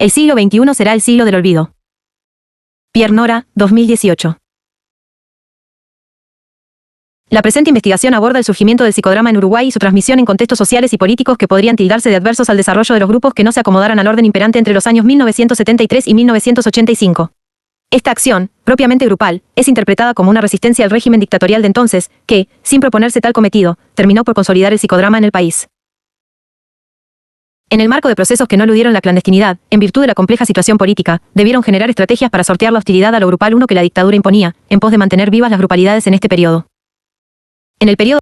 El siglo XXI será el siglo del olvido. Pierre Nora, 2018. La presente investigación aborda el surgimiento del psicodrama en Uruguay y su transmisión en contextos sociales y políticos que podrían tildarse de adversos al desarrollo de los grupos que no se acomodaran al orden imperante entre los años 1973 y 1985. Esta acción, propiamente grupal, es interpretada como una resistencia al régimen dictatorial de entonces, que, sin proponerse tal cometido, terminó por consolidar el psicodrama en el país. En el marco de procesos que no eludieron la clandestinidad, en virtud de la compleja situación política, debieron generar estrategias para sortear la hostilidad a lo grupal uno que la dictadura imponía, en pos de mantener vivas las grupalidades en este periodo. En el periodo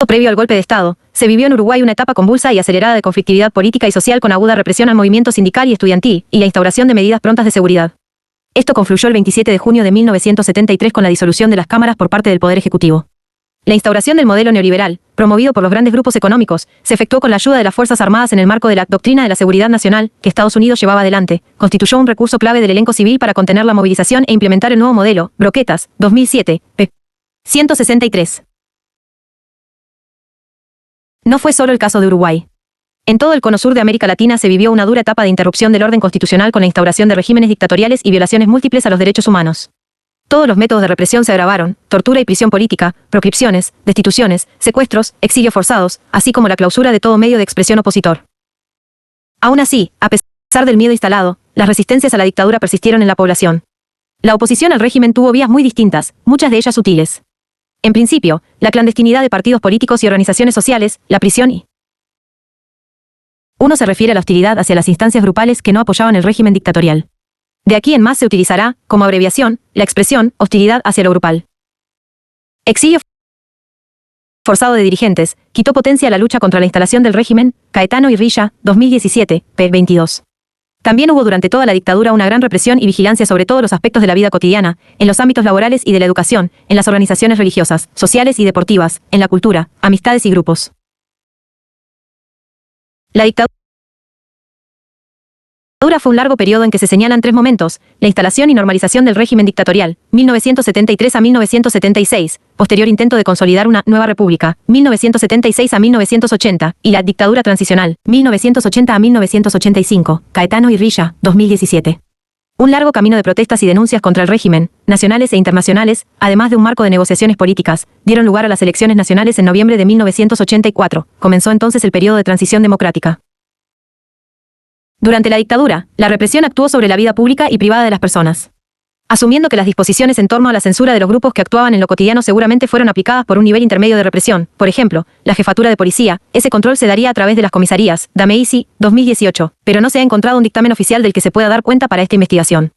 previo al golpe de Estado, se vivió en Uruguay una etapa convulsa y acelerada de conflictividad política y social con aguda represión al movimiento sindical y estudiantil, y la instauración de medidas prontas de seguridad. Esto confluyó el 27 de junio de 1973 con la disolución de las cámaras por parte del Poder Ejecutivo. La instauración del modelo neoliberal, promovido por los grandes grupos económicos, se efectuó con la ayuda de las Fuerzas Armadas en el marco de la doctrina de la seguridad nacional, que Estados Unidos llevaba adelante, constituyó un recurso clave del elenco civil para contener la movilización e implementar el nuevo modelo, Broquetas, 2007, p. 163. No fue solo el caso de Uruguay. En todo el cono sur de América Latina se vivió una dura etapa de interrupción del orden constitucional con la instauración de regímenes dictatoriales y violaciones múltiples a los derechos humanos. Todos los métodos de represión se agravaron: tortura y prisión política, proscripciones, destituciones, secuestros, exilios forzados, así como la clausura de todo medio de expresión opositor. Aún así, a pesar del miedo instalado, las resistencias a la dictadura persistieron en la población. La oposición al régimen tuvo vías muy distintas, muchas de ellas sutiles. En principio, la clandestinidad de partidos políticos y organizaciones sociales, la prisión y... Uno se refiere a la hostilidad hacia las instancias grupales que no apoyaban el régimen dictatorial. De aquí en más se utilizará, como abreviación, la expresión hostilidad hacia lo grupal. Exilio forzado de dirigentes, quitó potencia a la lucha contra la instalación del régimen, Caetano y Rilla, 2017, p. 22. También hubo durante toda la dictadura una gran represión y vigilancia sobre todos los aspectos de la vida cotidiana, en los ámbitos laborales y de la educación, en las organizaciones religiosas, sociales y deportivas, en la cultura, amistades y grupos. La dictadura fue un largo periodo en que se señalan tres momentos: la instalación y normalización del régimen dictatorial, 1973 a 1976, posterior intento de consolidar una nueva república, 1976 a 1980, y la dictadura transicional, 1980 a 1985, Caetano y Rilla, 2017. Un largo camino de protestas y denuncias contra el régimen, nacionales e internacionales, además de un marco de negociaciones políticas, dieron lugar a las elecciones nacionales en noviembre de 1984, comenzó entonces el periodo de transición democrática. Durante la dictadura, la represión actuó sobre la vida pública y privada de las personas. Asumiendo que las disposiciones en torno a la censura de los grupos que actuaban en lo cotidiano seguramente fueron aplicadas por un nivel intermedio de represión, por ejemplo, la jefatura de policía, ese control se daría a través de las comisarías, Dameisi, 2018, pero no se ha encontrado un dictamen oficial del que se pueda dar cuenta para esta investigación.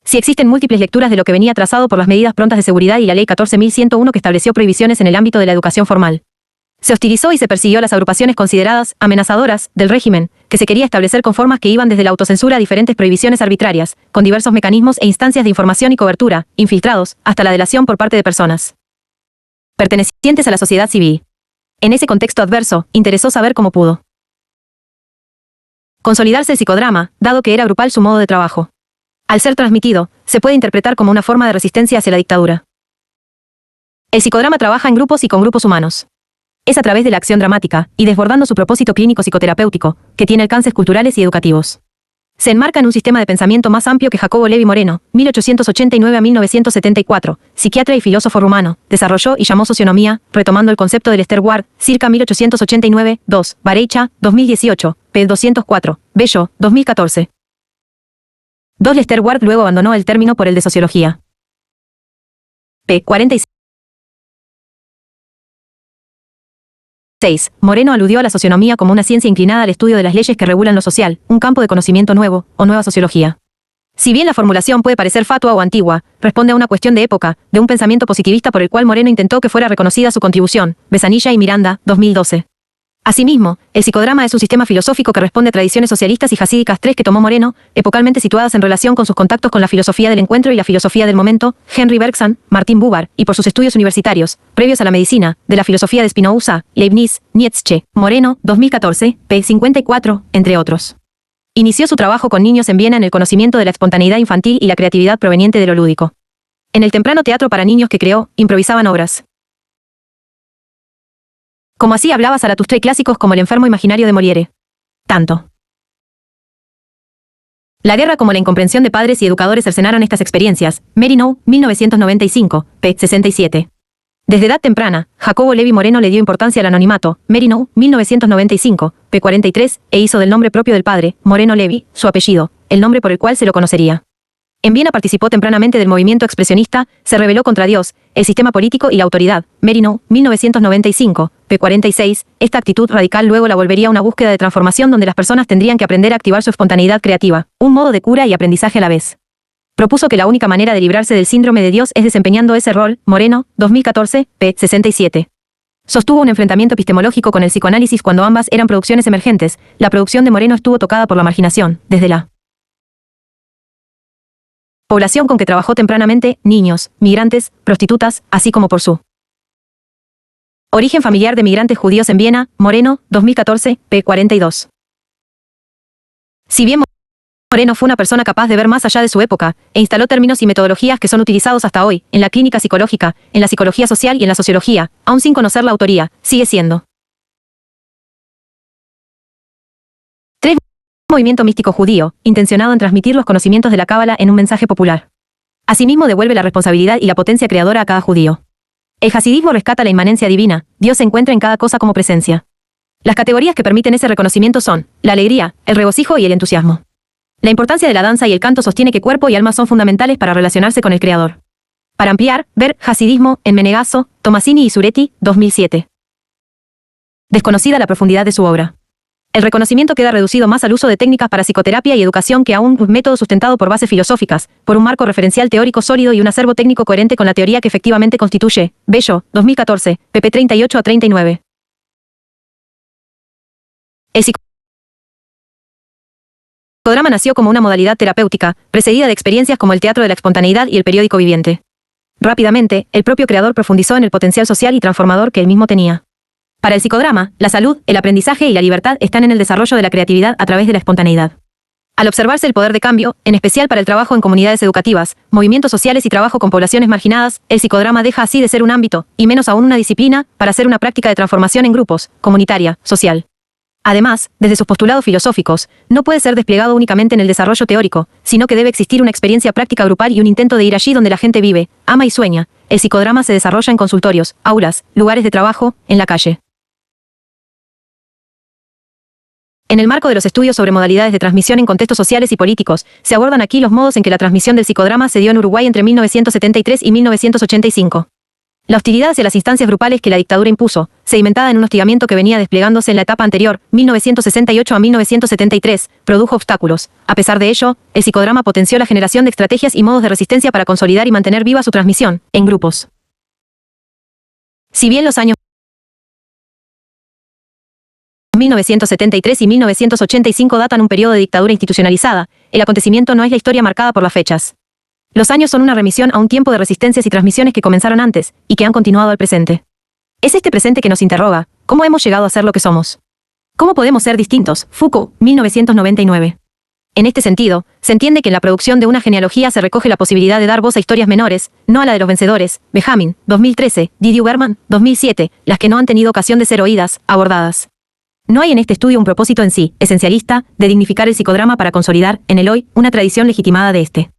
Sí existen múltiples lecturas de lo que venía trazado por las medidas prontas de seguridad y la ley 14.101 que estableció prohibiciones en el ámbito de la educación formal. Se hostilizó y se persiguió a las agrupaciones consideradas amenazadoras del régimen, que se quería establecer con formas que iban desde la autocensura a diferentes prohibiciones arbitrarias, con diversos mecanismos e instancias de información y cobertura, infiltrados, hasta la delación por parte de personas pertenecientes a la sociedad civil. En ese contexto adverso, interesó saber cómo pudo consolidarse el psicodrama, dado que era grupal su modo de trabajo. Al ser transmitido, se puede interpretar como una forma de resistencia hacia la dictadura. El psicodrama trabaja en grupos y con grupos humanos. Es a través de la acción dramática, y desbordando su propósito clínico psicoterapéutico, que tiene alcances culturales y educativos. Se enmarca en un sistema de pensamiento más amplio que Jacobo Levi Moreno, 1889 a 1974, psiquiatra y filósofo rumano, desarrolló y llamó socionomía, retomando el concepto del Sterward, circa 1889, 2, Bareicha, 2018, p. 204, Bello, 2014. 2. Sterward luego abandonó el término por el de sociología. p. 46. Moreno aludió a la socionomía como una ciencia inclinada al estudio de las leyes que regulan lo social, un campo de conocimiento nuevo, o nueva sociología. Si bien la formulación puede parecer fatua o antigua, responde a una cuestión de época, de un pensamiento positivista por el cual Moreno intentó que fuera reconocida su contribución, Besanilla y Miranda, 2012. Asimismo, el psicodrama es un sistema filosófico que responde a tradiciones socialistas y jasídicas tres que tomó Moreno, epocalmente situadas en relación con sus contactos con la filosofía del encuentro y la filosofía del momento, Henry Bergson, Martin Buber, y por sus estudios universitarios, previos a la medicina, de la filosofía de Spinoza, Leibniz, Nietzsche, Moreno, 2014, p. 54, entre otros. Inició su trabajo con niños en Viena en el conocimiento de la espontaneidad infantil y la creatividad proveniente de lo lúdico. En el temprano teatro para niños que creó, improvisaban obras como así hablaba Zaratustra y clásicos como El enfermo imaginario de Molière. Tanto La guerra como la incomprensión de padres y educadores cercenaron estas experiencias. Marino, 1995, p. 67. Desde edad temprana, Jacobo Levi Moreno le dio importancia al anonimato. Marino, 1995, p. 43, e hizo del nombre propio del padre, Moreno Levi, su apellido, el nombre por el cual se lo conocería. En Viena participó tempranamente del movimiento expresionista, se rebeló contra Dios, el sistema político y la autoridad. Marino, 1995, p. 46, esta actitud radical luego la volvería una búsqueda de transformación donde las personas tendrían que aprender a activar su espontaneidad creativa, un modo de cura y aprendizaje a la vez. Propuso que la única manera de librarse del síndrome de Dios es desempeñando ese rol. Moreno, 2014, p. 67. Sostuvo un enfrentamiento epistemológico con el psicoanálisis cuando ambas eran producciones emergentes. La producción de Moreno estuvo tocada por la marginación, desde la población con que trabajó tempranamente, niños, migrantes, prostitutas, así como por su origen familiar de migrantes judíos en Viena. Moreno, 2014, p. 42. Si bien Moreno fue una persona capaz de ver más allá de su época, e instaló términos y metodologías que son utilizados hasta hoy, en la clínica psicológica, en la psicología social y en la sociología, aún sin conocer la autoría, sigue siendo movimiento místico judío, intencionado en transmitir los conocimientos de la Cábala en un mensaje popular. Asimismo devuelve la responsabilidad y la potencia creadora a cada judío. El hasidismo rescata la inmanencia divina, Dios se encuentra en cada cosa como presencia. Las categorías que permiten ese reconocimiento son la alegría, el regocijo y el entusiasmo. La importancia de la danza y el canto sostiene que cuerpo y alma son fundamentales para relacionarse con el Creador. Para ampliar, ver Hasidismo en Menegaso, Tomasini y Suretti, 2007. Desconocida la profundidad de su obra. El reconocimiento queda reducido más al uso de técnicas para psicoterapia y educación que a un método sustentado por bases filosóficas, por un marco referencial teórico sólido y un acervo técnico coherente con la teoría que efectivamente constituye. Bello, 2014, pp. 38 a 39. El psicodrama nació como una modalidad terapéutica, precedida de experiencias como el teatro de la espontaneidad y el periódico viviente. Rápidamente, el propio creador profundizó en el potencial social y transformador que él mismo tenía. Para el psicodrama, la salud, el aprendizaje y la libertad están en el desarrollo de la creatividad a través de la espontaneidad. Al observarse el poder de cambio, en especial para el trabajo en comunidades educativas, movimientos sociales y trabajo con poblaciones marginadas, el psicodrama deja así de ser un ámbito, y menos aún una disciplina, para ser una práctica de transformación en grupos, comunitaria, social. Además, desde sus postulados filosóficos, no puede ser desplegado únicamente en el desarrollo teórico, sino que debe existir una experiencia práctica grupal y un intento de ir allí donde la gente vive, ama y sueña. El psicodrama se desarrolla en consultorios, aulas, lugares de trabajo, en la calle. En el marco de los estudios sobre modalidades de transmisión en contextos sociales y políticos, se abordan aquí los modos en que la transmisión del psicodrama se dio en Uruguay entre 1973 y 1985. La hostilidad hacia las instancias grupales que la dictadura impuso, sedimentada en un hostigamiento que venía desplegándose en la etapa anterior, 1968 a 1973, produjo obstáculos. A pesar de ello, el psicodrama potenció la generación de estrategias y modos de resistencia para consolidar y mantener viva su transmisión, en grupos. Si bien los años 1973 y 1985 datan un periodo de dictadura institucionalizada, el acontecimiento no es la historia marcada por las fechas. Los años son una remisión a un tiempo de resistencias y transmisiones que comenzaron antes, y que han continuado al presente. Es este presente que nos interroga, ¿cómo hemos llegado a ser lo que somos? ¿Cómo podemos ser distintos? Foucault, 1999. En este sentido, se entiende que en la producción de una genealogía se recoge la posibilidad de dar voz a historias menores, no a la de los vencedores, Benjamin, 2013, Didier Berman, 2007, las que no han tenido ocasión de ser oídas, abordadas. No hay en este estudio un propósito en sí, esencialista, de dignificar el psicodrama para consolidar, en el hoy, una tradición legitimada de este.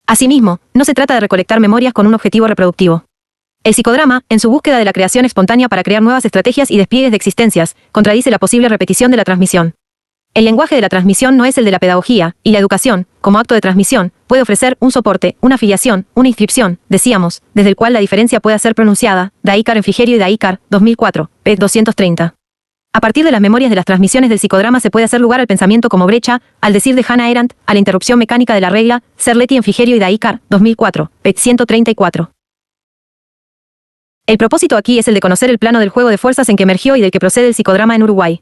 Asimismo, no se trata de recolectar memorias con un objetivo reproductivo. El psicodrama, en su búsqueda de la creación espontánea para crear nuevas estrategias y despliegues de existencias, contradice la posible repetición de la transmisión. El lenguaje de la transmisión no es el de la pedagogía, y la educación, como acto de transmisión, puede ofrecer un soporte, una afiliación, una inscripción, decíamos, desde el cual la diferencia pueda ser pronunciada. Daícar en Frigerio y Daícar, 2004, p. 230. A partir de las memorias de las transmisiones del psicodrama se puede hacer lugar al pensamiento como brecha, al decir de Hannah Arendt, a la interrupción mecánica de la regla, Serletti en Frigerio y Daícar, 2004, p. 134. El propósito aquí es el de conocer el plano del juego de fuerzas en que emergió y del que procede el psicodrama en Uruguay.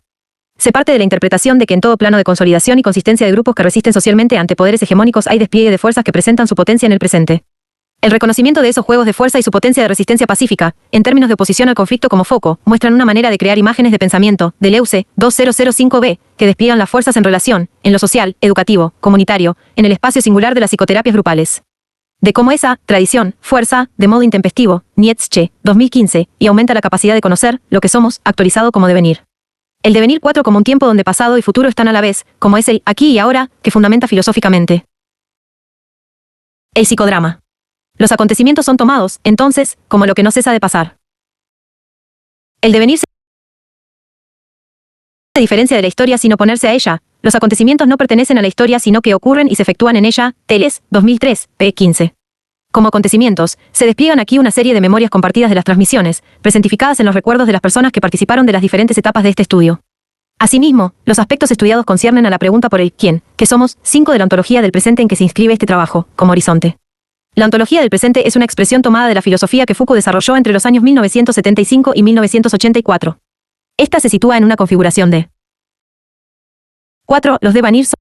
Se parte de la interpretación de que en todo plano de consolidación y consistencia de grupos que resisten socialmente ante poderes hegemónicos hay despliegue de fuerzas que presentan su potencia en el presente. El reconocimiento de esos juegos de fuerza y su potencia de resistencia pacífica, en términos de oposición al conflicto como foco, muestran una manera de crear imágenes de pensamiento, Deleuze, 2005b, que despliegan las fuerzas en relación, en lo social, educativo, comunitario, en el espacio singular de las psicoterapias grupales. De cómo esa tradición, fuerza, de modo intempestivo, Nietzsche, 2015, y aumenta la capacidad de conocer, lo que somos, actualizado como devenir. El devenir 4 como un tiempo donde pasado y futuro están a la vez, como es el aquí y ahora, que fundamenta filosóficamente. El psicodrama. Los acontecimientos son tomados, entonces, como lo que no cesa de pasar. El devenir se diferencia de la historia sin oponerse a ella. Los acontecimientos no pertenecen a la historia sino que ocurren y se efectúan en ella. Teles, 2003, p. 15. Como acontecimientos, se despliegan aquí una serie de memorias compartidas de las transmisiones, presentificadas en los recuerdos de las personas que participaron de las diferentes etapas de este estudio. Asimismo, los aspectos estudiados conciernen a la pregunta por el ¿quién?, que somos 5 de la ontología del presente en que se inscribe este trabajo, como horizonte. La ontología del presente es una expresión tomada de la filosofía que Foucault desarrolló entre los años 1975 y 1984. Esta se sitúa en una configuración de 4. Los devenir son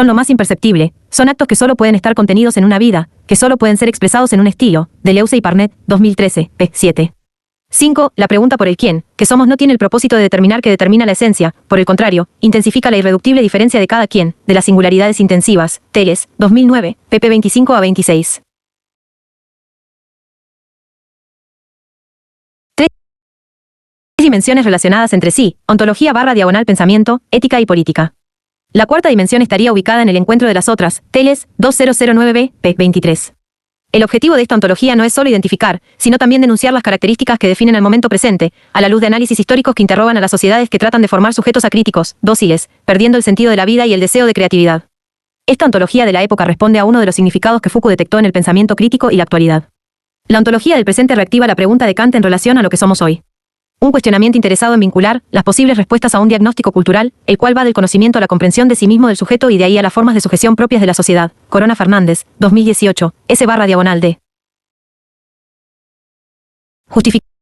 lo más imperceptible, son actos que solo pueden estar contenidos en una vida, que solo pueden ser expresados en un estilo, Deleuze y Parnet, 2013, p. 7. 5. La pregunta por el quién, que somos no tiene el propósito de determinar que determina la esencia, por el contrario, intensifica la irreductible diferencia de cada quien, de las singularidades intensivas, Teles, 2009, pp. 25 a 26. 3 dimensiones relacionadas entre sí, ontología / pensamiento, ética y política. La cuarta dimensión estaría ubicada en el encuentro de las otras, Teles, 2009b, p. 23. El objetivo de esta ontología no es solo identificar, sino también denunciar las características que definen al momento presente, a la luz de análisis históricos que interrogan a las sociedades que tratan de formar sujetos acríticos, dóciles, perdiendo el sentido de la vida y el deseo de creatividad. Esta ontología de la época responde a uno de los significados que Foucault detectó en el pensamiento crítico y la actualidad. La ontología del presente reactiva la pregunta de Kant en relación a lo que somos hoy. Un cuestionamiento interesado en vincular las posibles respuestas a un diagnóstico cultural, el cual va del conocimiento a la comprensión de sí mismo del sujeto y de ahí a las formas de sujeción propias de la sociedad. Corona Fernández, 2018, S/D. Justificación